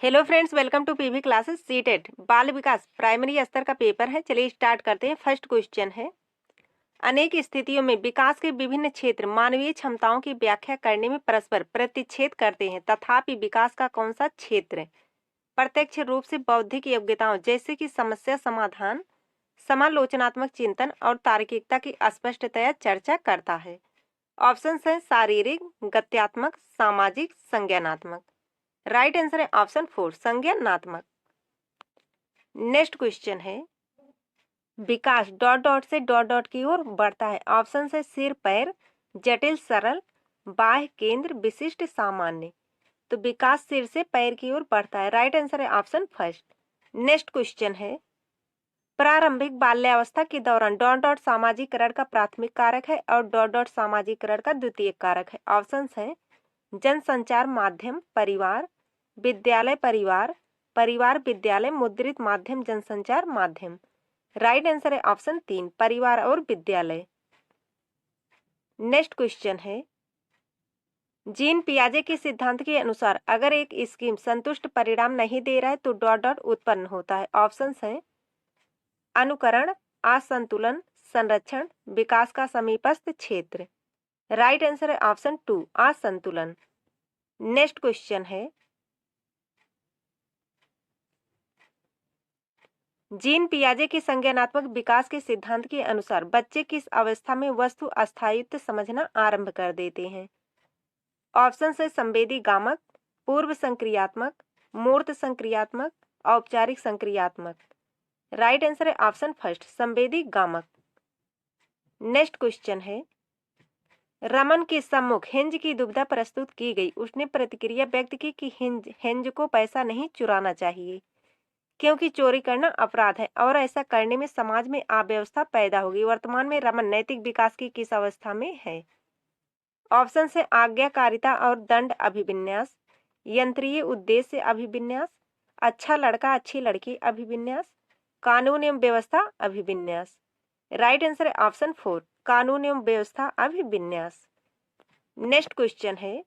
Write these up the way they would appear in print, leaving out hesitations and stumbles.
Hello friends, welcome to PV classes CTET बाल विकास primary स्तर का पेपर है। चलिए स्टार्ट करते हैं। फर्स्ट क्वेश्चन है, अनेक स्थितियों में विकास के विभिन्न क्षेत्र मानवीय क्षमताओं की व्याख्या करने में परस्पर प्रतिच्छेद करते हैं, तथापि विकास का कौन सा क्षेत्र प्रत्यक्ष रूप से बौद्धिक योग्यताओं जैसे कि समस्या समाधान, समालोचनात्मक चिंतन और तार्किकता की स्पष्टतया चर्चा करता है? ऑप्शन है शारीरिक, गत्यात्मक, सामाजिक, संज्ञानात्मक। राइट आंसर है ऑप्शन 4, संज्ञानात्मक। नेक्स्ट क्वेश्चन है, विकास डॉट डॉट से डॉट डॉट की ओर बढ़ता है। ऑप्शन है सिर पैर, जटिल सरल, बाह्य केंद्र, विशिष्ट सामान्य। तो विकास सिर से पैर की ओर बढ़ता है। राइट आंसर है ऑप्शन फर्स्ट। नेक्स्ट क्वेश्चन है, प्रारंभिक बाल्यावस्था के दौरान डॉट डॉट सामाजिकरण का प्राथमिक कारक है और डॉट डॉट सामाजिकरण का द्वितीयक कारक है। ऑप्शन है जनसंचार माध्यम परिवार, विद्यालय परिवार, परिवार विद्यालय, मुद्रित माध्यम जनसंचार माध्यम। राइट आंसर है ऑप्शन 3, परिवार और विद्यालय। नेक्स्ट क्वेश्चन है, जीन पियाजे के सिद्धांत के अनुसार अगर एक स्कीम संतुष्ट परिणाम नहीं दे रहा है तो डॉट डॉट उत्पन्न होता है। ऑप्शन है अनुकरण, असंतुलन, संरक्षण, विकास का समीपस्थ क्षेत्र। राइट आंसर है ऑप्शन 2, असंतुलन। नेक्स्ट क्वेश्चन है, जीन पियाजे के संज्ञानात्मक विकास के सिद्धांत के अनुसार बच्चे किस अवस्था में वस्तु अस्थायित्व समझना आरंभ कर देते हैं? ऑप्शन है संवेदी गामक, पूर्व संक्रियात्मक, मूर्त संक्रियात्मक, औपचारिक संक्रियात्मक। राइट आंसर है ऑप्शन फर्स्ट, संवेदी गामक। नेक्स्ट क्वेश्चन है, रमन के सम्मुख हिंज की दुविधा प्रस्तुत की गई। उसने प्रतिक्रिया व्यक्त की कि हिंज को पैसा नहीं चुराना चाहिए क्योंकि चोरी करना अपराध है और ऐसा करने में समाज में अव्यवस्था पैदा होगी। वर्तमान में रमन नैतिक विकास की किस अवस्था में है? ऑप्शन से आज्ञाकारिता और दंड अभिविन्यास, यंत्रीय उद्देश्य अभिविन्यास, अच्छा लड़का अच्छी लड़की अभिविन्यास, कानून एवं व्यवस्था अभिविन्यास। राइट आंसर है ऑप्शन 4, कानून एवं व्यवस्था अभिविन्यास। नेक्स्ट क्वेश्चन है,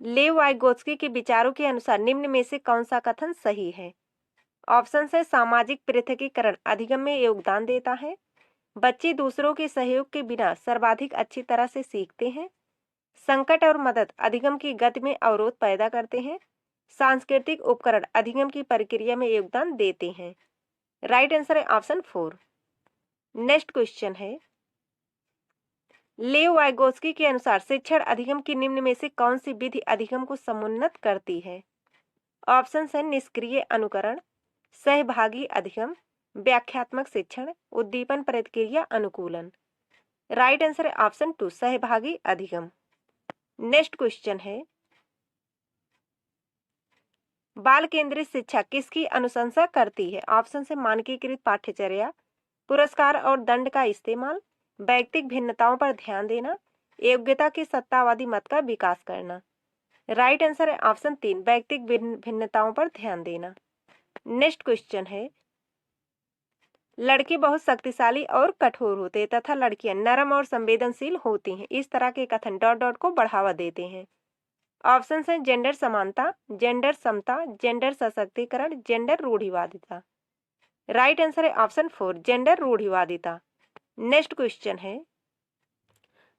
लेव वाइगोत्स्की के विचारों के अनुसार निम्न में से कौन सा कथन सही है? ऑप्शन है सामाजिक पृथकीकरण अधिगम में योगदान देता है, बच्चे दूसरों के सहयोग के बिना सर्वाधिक अच्छी तरह से सीखते हैं, संकट और मदद अधिगम की गति में अवरोध पैदा करते हैं, सांस्कृतिक उपकरण अधिगम की प्रक्रिया में योगदान देते हैं। राइट आंसर है ऑप्शन 4। नेक्स्ट क्वेश्चन है, लेव वाइगोत्स्की के अनुसार शिक्षण अधिगम की निम्न में से कौन सी विधि अधिगम को समुन्नत करती है? ऑप्शन है निष्क्रिय अनुकरण, सहभागी अधिगम, व्याख्यात्मक शिक्षण, उद्दीपन प्रतिक्रिया अनुकूलन। राइट आंसर है ऑप्शन 2, सहभागी अधिगम। नेक्स्ट क्वेश्चन है, बाल केंद्रित शिक्षा किसकी अनुशंसा करती है? ऑप्शन से मानकीकृत पाठ्यचर्या, पुरस्कार और दंड का इस्तेमाल, वैयक्तिक भिन्नताओं पर ध्यान देना, योग्यता के सत्तावादी मत का विकास करना। राइट आंसर है ऑप्शन 3, वैयक्तिक भिन्नताओं पर ध्यान देना। नेक्स्ट क्वेश्चन है, लड़के बहुत शक्तिशाली और कठोर होते हैं तथा लड़कियां नरम और संवेदनशील होती हैं। इस तरह के कथन डॉट डॉट को बढ़ावा देते हैं। ऑप्शन है जेंडर समानता, जेंडर समता, जेंडर सशक्तिकरण, जेंडर रूढ़िवादिता। राइट आंसर है ऑप्शन 4, जेंडर रूढ़िवादिता। नेक्स्ट क्वेश्चन है,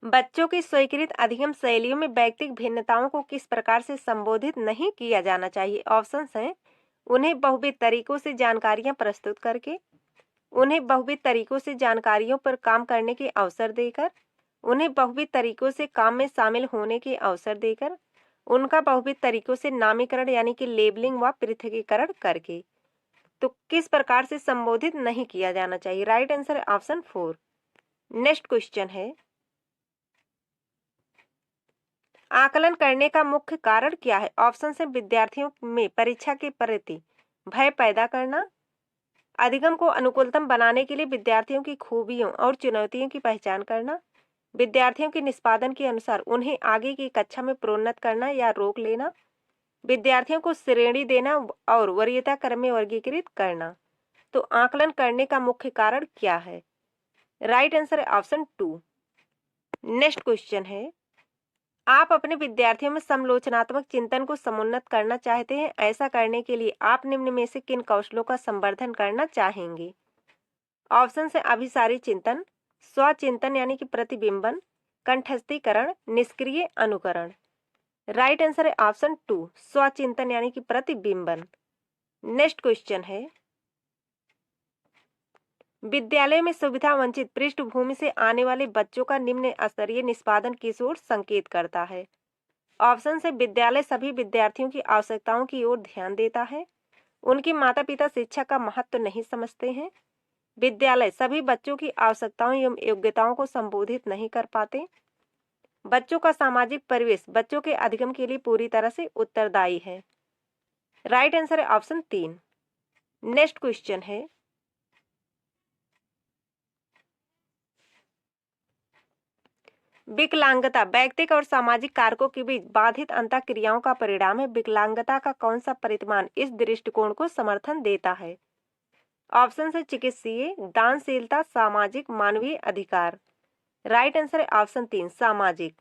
बच्चों की स्वीकृत अधिगम शैलियों में वैयक्तिक भिन्नताओं को किस प्रकार से संबोधित नहीं किया जाना चाहिए? ऑप्शन है उन्हें बहुविध तरीकों से जानकारियां प्रस्तुत करके, उन्हें बहुविध तरीकों से जानकारियों पर काम करने के अवसर देकर, उन्हें बहुविध तरीकों से काम में शामिल होने के अवसर देकर, उनका बहुविध तरीकों से नामीकरण यानी कि लेबलिंग व पृथकीकरण करके। तो किस प्रकार से संबोधित नहीं किया जाना चाहिए? राइट आंसर है ऑप्शन 4। नेक्स्ट क्वेश्चन है, आकलन करने का मुख्य कारण क्या है? ऑप्शन से विद्यार्थियों में परीक्षा के प्रति भय पैदा करना, अधिगम को अनुकूलतम बनाने के लिए विद्यार्थियों की खूबियों और चुनौतियों की पहचान करना, विद्यार्थियों के निष्पादन के अनुसार उन्हें आगे की कक्षा में प्रोन्नत करना या रोक लेना, विद्यार्थियों को श्रेणी देना और वरीयता क्रम में वर्गीकृत करना। तो आकलन करने का मुख्य कारण क्या है? राइट आंसर है ऑप्शन 2। नेक्स्ट क्वेश्चन है, आप अपने विद्यार्थियों में समालोचनात्मक चिंतन को समुन्नत करना चाहते हैं। ऐसा करने के लिए आप निम्न में से किन कौशलों का संवर्धन करना चाहेंगे? ऑप्शन है अभिसारी चिंतन, स्वचिंतन यानी कि प्रतिबिंबन, कंठस्थीकरण, निष्क्रिय अनुकरण। राइट आंसर है ऑप्शन 2, स्वचिंतन यानी कि प्रतिबिंबन। नेक्स्ट क्वेश्चन है, विद्यालय में सुविधा वंचित पृष्ठभूमि से आने वाले बच्चों का निम्न स्तरीय निष्पादन किस ओर संकेत करता है? ऑप्शन से विद्यालय सभी विद्यार्थियों की आवश्यकताओं की ओर ध्यान देता है, उनके माता पिता शिक्षा का महत्व नहीं समझते हैं, विद्यालय सभी बच्चों की आवश्यकताओं एवं योग्यताओं को संबोधित नहीं कर पाते, बच्चों का सामाजिक परिवेश बच्चों के अधिगम के लिए पूरी तरह से उत्तरदायी है। राइट आंसर है ऑप्शन 3। नेक्स्ट क्वेश्चन है, विकलांगता व्यक्तिगत और सामाजिक कारकों के बीच बाधित अंतःक्रियाओं का परिणाम है। विकलांगता का कौन सा प्रतिमान इस दृष्टिकोण को समर्थन देता है? ऑप्शन है चिकित्सीय, दानशीलता, सामाजिक, मानवीय अधिकार। राइट आंसर है ऑप्शन 3, सामाजिक।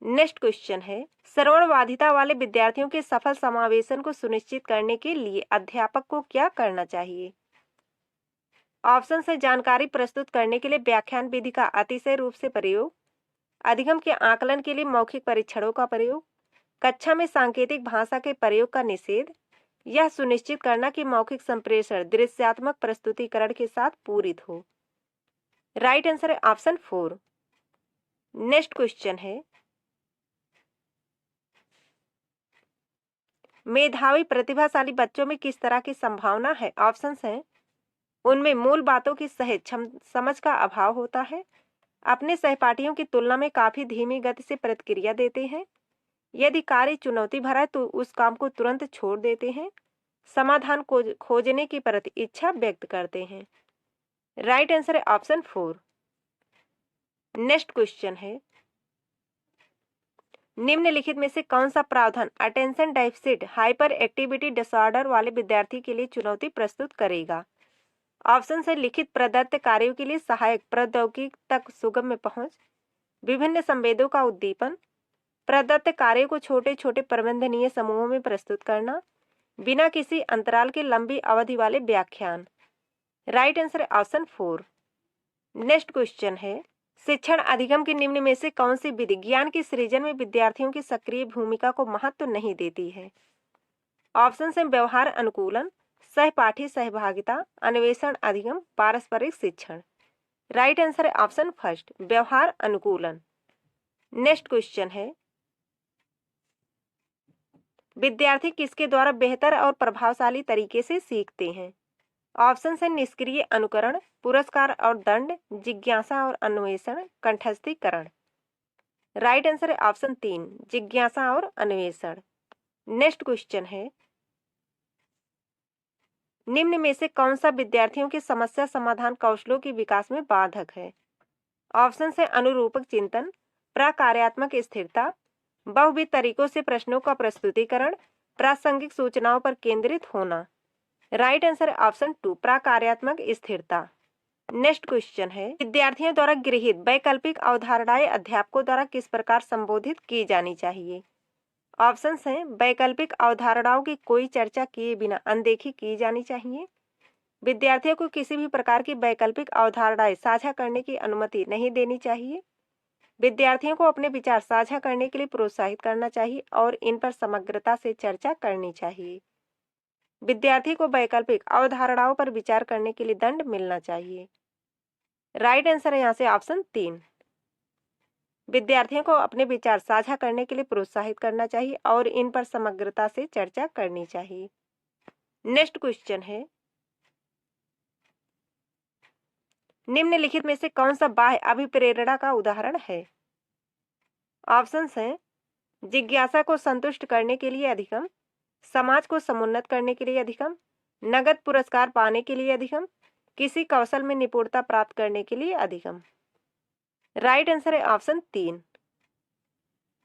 नेक्स्ट क्वेश्चन है, श्रवण बाधिता वाले विद्यार्थियों के सफल समावेशन को सुनिश्चित करने के लिए अध्यापक को क्या करना चाहिए? ऑप्शन है जानकारी प्रस्तुत करने के लिए व्याख्यान विधि का अतिशय रूप से प्रयोग, अधिगम के आकलन के लिए मौखिक परीक्षणों का प्रयोग, कक्षा में सांकेतिक भाषा के प्रयोग का निषेध, यह सुनिश्चित करना कि मौखिक संप्रेषण दृश्यात्मक प्रस्तुतिकरण के साथ पूरित हो। राइट आंसर है ऑप्शन 4। नेक्स्ट क्वेश्चन है, मेधावी प्रतिभाशाली बच्चों में किस तरह की संभावना है? ऑप्शंस हैं, उनमें मूल बातों की सहज समझ का अभाव होता है, अपने सहपाठियों की तुलना में काफी धीमी गति से प्रतिक्रिया देते हैं, यदि कार्य चुनौती भरा है तो उस काम को तुरंत छोड़ देते हैं, समाधान को खोजने की प्रति इच्छा व्यक्त करते हैं। राइट आंसर है ऑप्शन 4। नेक्स्ट क्वेश्चन है, निम्नलिखित में से कौन सा प्रावधान attention deficit hyper activity disorder वाले विद्यार्थी के लिए चुनौती प्रस्तुत करेगा? ऑप्शन है लिखित प्रदत्त कार्यों के लिए सहायक प्रौद्योगिकी तक सुगम में पहुंच, विभिन्न संवेदों का उद्दीपन, प्रदत्त कार्यों को छोटे छोटे प्रबंधनीय समूहों में प्रस्तुत करना, बिना किसी अंतराल के लंबी अवधि वाले व्याख्यान। राइट आंसर है ऑप्शन 4। नेक्स्ट क्वेश्चन है, शिक्षण अधिगम के निम्न में से कौन सी विधि ज्ञान के सृजन में विद्यार्थियों की सक्रिय भूमिका को महत्व नहीं देती है? ऑप्शन है व्यवहार अनुकूलन, सहपाठी सहभागिता, अन्वेषण अधिगम, पारस्परिक शिक्षण। राइट आंसर है ऑप्शन फर्स्ट, व्यवहार अनुकूलन। नेक्स्ट क्वेश्चन है, विद्यार्थी किसके द्वारा बेहतर और प्रभावशाली तरीके से सीखते हैं? ऑप्शन है निष्क्रिय अनुकरण, पुरस्कार और दंड, जिज्ञासा और अन्वेषण, कंठस्थीकरण। राइट आंसर है ऑप्शन 3, जिज्ञासा और अन्वेषण। नेक्स्ट क्वेश्चन है, निम्न में से कौन सा विद्यार्थियों के समस्या समाधान कौशलों के विकास में बाधक है? ऑप्शन है अनुरूपक चिंतन, प्रकार्यात्मक स्थिरता, बहुविध तरीकों से प्रश्नों का प्रस्तुतिकरण, प्रासंगिक सूचनाओं पर केंद्रित होना। राइट आंसर है ऑप्शन 2, प्रकार्यात्मक स्थिरता। नेक्स्ट क्वेश्चन है, विद्यार्थियों द्वारा गृहीत वैकल्पिक अवधारणाएं अध्यापकों द्वारा किस प्रकार संबोधित की जानी चाहिए? ऑप्शंस हैं, वैकल्पिक अवधारणाओं की कोई चर्चा किए बिना अनदेखी की जानी चाहिए, विद्यार्थियों को किसी भी प्रकार की वैकल्पिक अवधारणाएं साझा करने की अनुमति नहीं देनी चाहिए, विद्यार्थियों को अपने विचार साझा करने के लिए प्रोत्साहित करना चाहिए और इन पर समग्रता से चर्चा करनी चाहिए, विद्यार्थी को वैकल्पिक अवधारणाओं पर विचार करने के लिए दंड मिलना चाहिए। राइट आंसर है यहाँ से ऑप्शन 3, विद्यार्थियों को अपने विचार साझा करने के लिए प्रोत्साहित करना चाहिए और इन पर समग्रता से चर्चा करनी चाहिए। नेक्स्ट क्वेश्चन है, निम्नलिखित में से कौन सा बाह्य अभिप्रेरणा का उदाहरण है? ऑप्शंस हैं, जिज्ञासा को संतुष्ट करने के लिए अधिगम, समाज को समुन्नत करने के लिए अधिगम, नगद पुरस्कार पाने के लिए अधिगम, किसी कौशल में निपुणता प्राप्त करने के लिए अधिगम। राइट आंसर है ऑप्शन 3।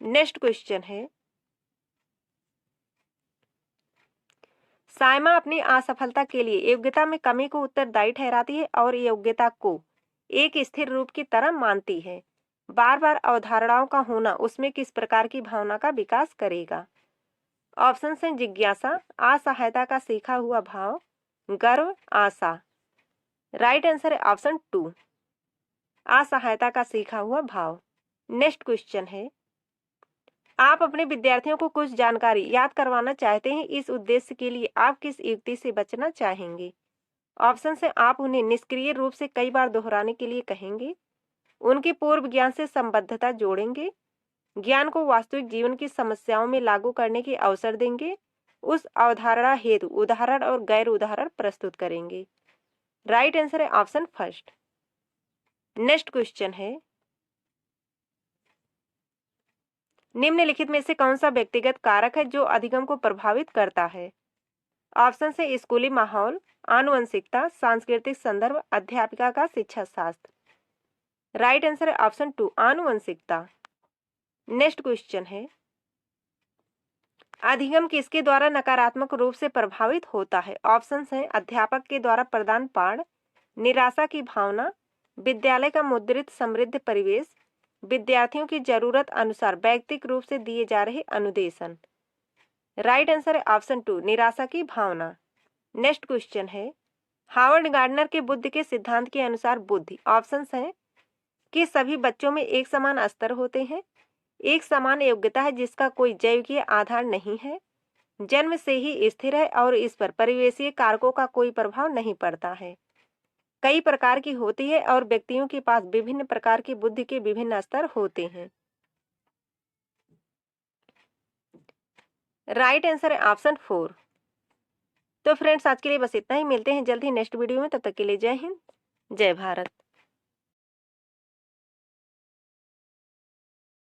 नेक्स्ट क्वेश्चन है, साइमा अपनी असफलता के लिए योग्यता में कमी को उत्तरदायी ठहराती है और योग्यता को एक स्थिर रूप की तरह मानती है। बार बार अवधारणाओं का होना उसमें किस प्रकार की भावना का विकास करेगा? ऑप्शन है जिज्ञासा, असहायता का सीखा हुआ भाव, गर्व, आशा। राइट आंसर है ऑप्शन 2, असहायता का सीखा हुआ भाव। नेक्स्ट क्वेश्चन है, आप अपने विद्यार्थियों को कुछ जानकारी याद करवाना चाहते हैं, इस उद्देश्य के लिए आप किस युक्ति से बचना चाहेंगे? ऑप्शन से आप उन्हें निष्क्रिय रूप से कई बार दोहराने के लिए कहेंगे, उनके पूर्व ज्ञान से संबद्धता जोड़ेंगे, ज्ञान को वास्तविक जीवन की समस्याओं में लागू करने के अवसर देंगे, उस अवधारणा हेतु उदाहरण और गैर उदाहरण प्रस्तुत करेंगे। राइट आंसर है ऑप्शन फर्स्ट। नेक्स्ट क्वेश्चन है, निम्नलिखित में से कौन सा व्यक्तिगत कारक है जो अधिगम को प्रभावित करता है? ऑप्शन से स्कूली माहौल, आनुवंशिकता, सांस्कृतिक संदर्भ, अध्यापिका का शिक्षा शास्त्र। राइट आंसर है ऑप्शन 2, आनुवंशिकता। नेक्स्ट क्वेश्चन है, अधिगम किसके द्वारा नकारात्मक रूप से प्रभावित होता है? ऑप्शन है अध्यापक के द्वारा प्रदान पाठ, निराशा की भावना, विद्यालय का मुद्रित समृद्ध परिवेश, विद्यार्थियों की जरूरत अनुसार वैयक्तिक रूप से दिए जा रहे अनुदेशन। राइट आंसर है ऑप्शन 2, निराशा की भावना। नेक्स्ट क्वेश्चन है, हावर्ड गार्डनर के बुद्धि के सिद्धांत के अनुसार बुद्धि, ऑप्शन है कि सभी बच्चों में एक समान स्तर होते हैं, एक समान योग्यता है जिसका कोई जैविकीय आधार नहीं है, जन्म से ही स्थिर है और इस पर परिवेशीय कारकों का कोई प्रभाव नहीं पड़ता है, कई प्रकार की होती है और व्यक्तियों के पास विभिन्न प्रकार की बुद्धि के विभिन्न स्तर होते हैं। राइट आंसर है ऑप्शन 4। तो फ्रेंड्स आज के लिए बस इतना ही, मिलते हैं जल्द ही नेक्स्ट वीडियो में, तब तक के लिए जय हिंद, जय भारत।